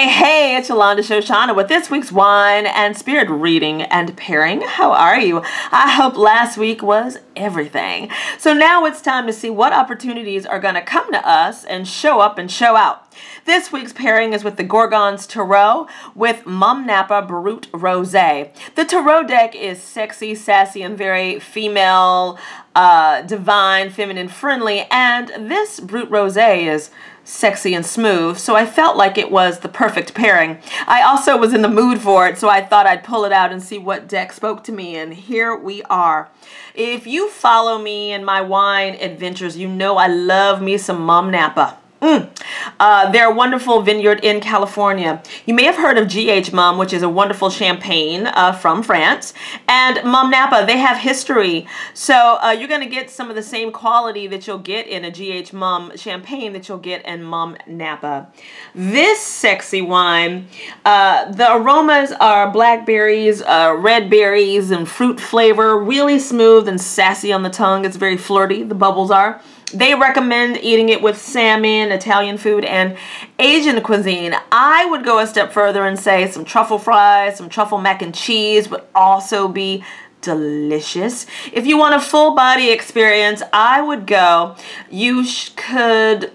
Hey, it's Yolanda Shoshana with this week's Wine and Spirit reading and pairing. How are you? I hope last week was everything. So now it's time to see what opportunities are going to come to us and show up and show out. This week's pairing is with the Gorgons Tarot with Mum Napa Brut Rosé. The Tarot deck is sexy, sassy, and very female, divine, feminine, friendly, and this Brut Rosé is sexy and smooth, so I felt like it was the perfect pairing. I also was in the mood for it, so I thought I'd pull it out and see what deck spoke to me, and here we are. If you follow me in my wine adventures, you know I love me some Mum Napa. They're a wonderful vineyard in California. You may have heard of GH Mum, which is a wonderful champagne from France, and Mum Napa, they have history. So you're going to get some of the same quality that you'll get in a GH Mum champagne that you'll get in Mum Napa. This sexy wine, the aromas are blackberries, red berries, and fruit flavor, really smooth and sassy on the tongue. It's very flirty, the bubbles are. They recommend eating it with salmon, Italian food, and Asian cuisine. I would go a step further and say some truffle fries, some truffle mac and cheese would also be delicious. If you want a full body experience, I would go. You could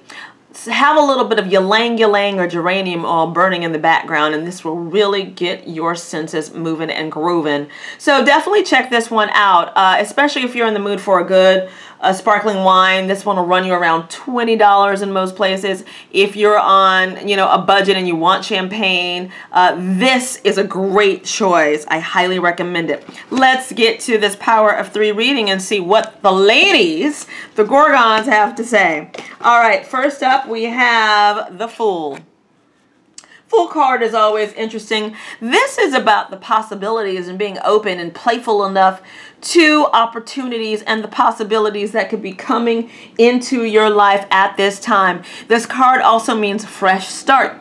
have a little bit of ylang ylang or geranium oil burning in the background, and this will really get your senses moving and grooving. So definitely check this one out, especially if you're in the mood for a good sparkling wine. This one will run you around $20 in most places. If you're on, you know, a budget and you want champagne, this is a great choice. I highly recommend it. Let's get to this Power of Three reading and see what the ladies, the Gorgons, have to say. All right, first up we have the Fool. Fool card is always interesting. This is about the possibilities and being open and playful enough to opportunities and the possibilities that could be coming into your life at this time. This card also means fresh start.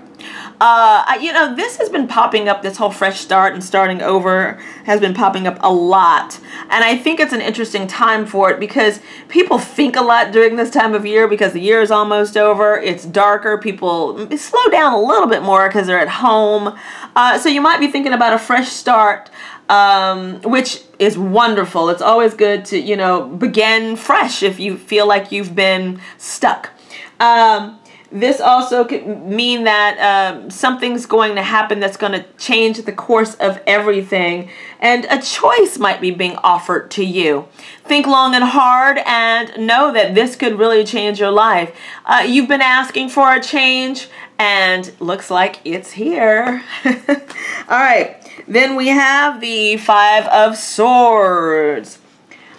You know, this has been popping up, this whole fresh start and starting over has been popping up a lot. And I think it's an interesting time for it because people think a lot during this time of year because the year is almost over. It's darker. People slow down a little bit more because they're at home. So you might be thinking about a fresh start, which is wonderful. It's always good to, you know, begin fresh if you feel like you've been stuck. This also could mean that something's going to happen that's going to change the course of everything, and a choice might be being offered to you. Think long and hard and know that this could really change your life. You've been asking for a change, and looks like it's here. All right, then we have the Five of Swords.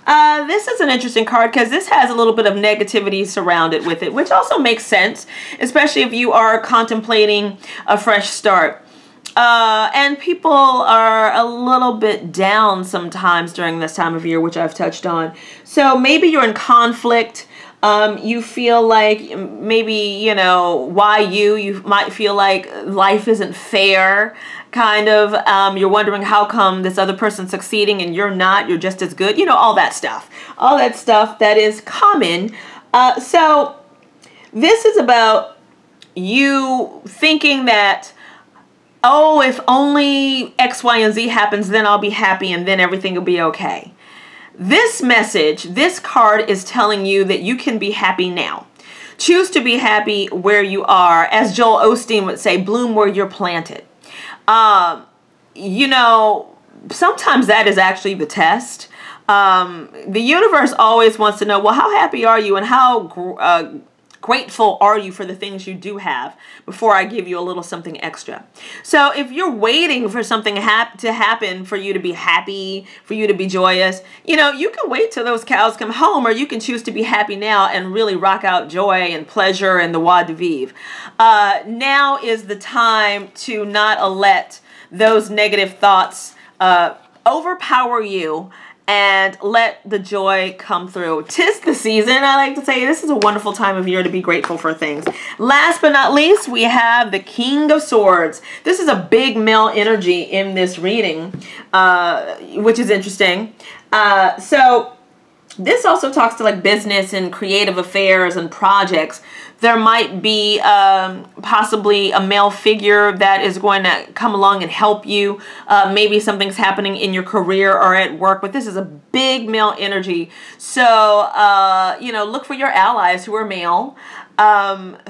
This is an interesting card because this has a little bit of negativity surrounded with it, which also makes sense, especially if you are contemplating a fresh start. And people are a little bit down sometimes during this time of year, which I've touched on. So maybe you're in conflict. You feel like maybe, you know, why you might feel like life isn't fair. Kind of, you're wondering how come this other person's succeeding and you're not, you're just as good, you know, all that stuff that is common. So this is about you thinking that, oh, if only X, Y, and Z happens, then I'll be happy and then everything will be okay. This message, this card is telling you that you can be happy now. Choose to be happy where you are. As Joel Osteen would say, bloom where you're planted. You know, sometimes that is actually the test. The universe always wants to know, well, how happy are you and how grateful are you for the things you do have before I give you a little something extra. So if you're waiting for something to happen for you to be happy, for you to be joyous, you know, you can wait till those cows come home, or you can choose to be happy now and really rock out joy and pleasure and the joie de vivre. Now is the time to not let those negative thoughts overpower you and let the joy come through. 'Tis the season, I like to say. This is a wonderful time of year to be grateful for things. Last but not least, we have the King of Swords. This is a big male energy in this reading, which is interesting. So This also talks to like business and creative affairs and projects. There might be possibly a male figure that is going to come along and help you. Maybe something's happening in your career or at work, but this is a big male energy. So, you know, look for your allies who are male,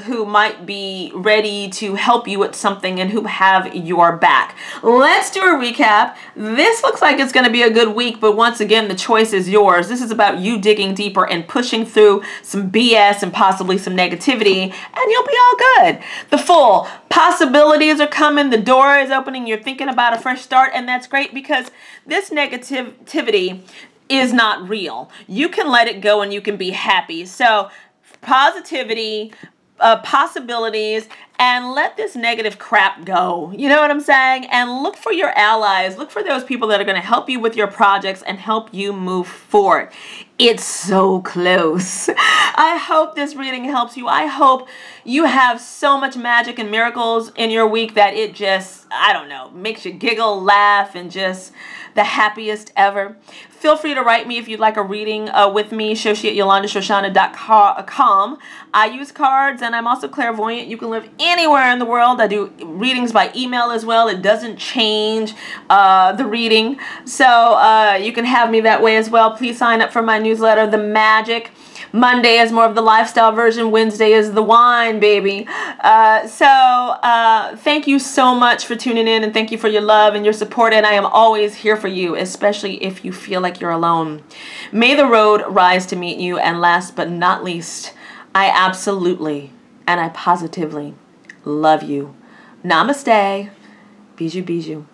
who might be ready to help you with something and who have your back. Let's do a recap. This looks like it's going to be a good week, but once again, the choice is yours. This is about you digging deeper and pushing through some BS and possibly some negativity, and you'll be all good. The Fool, possibilities are coming. The door is opening. You're thinking about a fresh start, and that's great because this negativity is not real. You can let it go and you can be happy. So positivity, possibilities, and let this negative crap go. You know what I'm saying? And look for your allies. Look for those people that are going to help you with your projects and help you move forward. It's so close. I hope this reading helps you. I hope you have so much magic and miracles in your week that it just, I don't know, makes you giggle, laugh, and just the happiest ever. Feel free to write me if you'd like a reading with me, shoshi@yolandashoshana.com. I use cards, and I'm also clairvoyant. You can live anywhere in the world. I do readings by email as well. It doesn't change the reading. So you can have me that way as well. Please sign up for my newsletter, The Magic. Monday is more of the lifestyle version. Wednesday is the wine, baby. Thank you so much for tuning in, and thank you for your love and your support. And I am always here for you, especially if you feel like you're alone. May the road rise to meet you. And last but not least, I absolutely and I positively love you. Namaste. Bijou, bijou.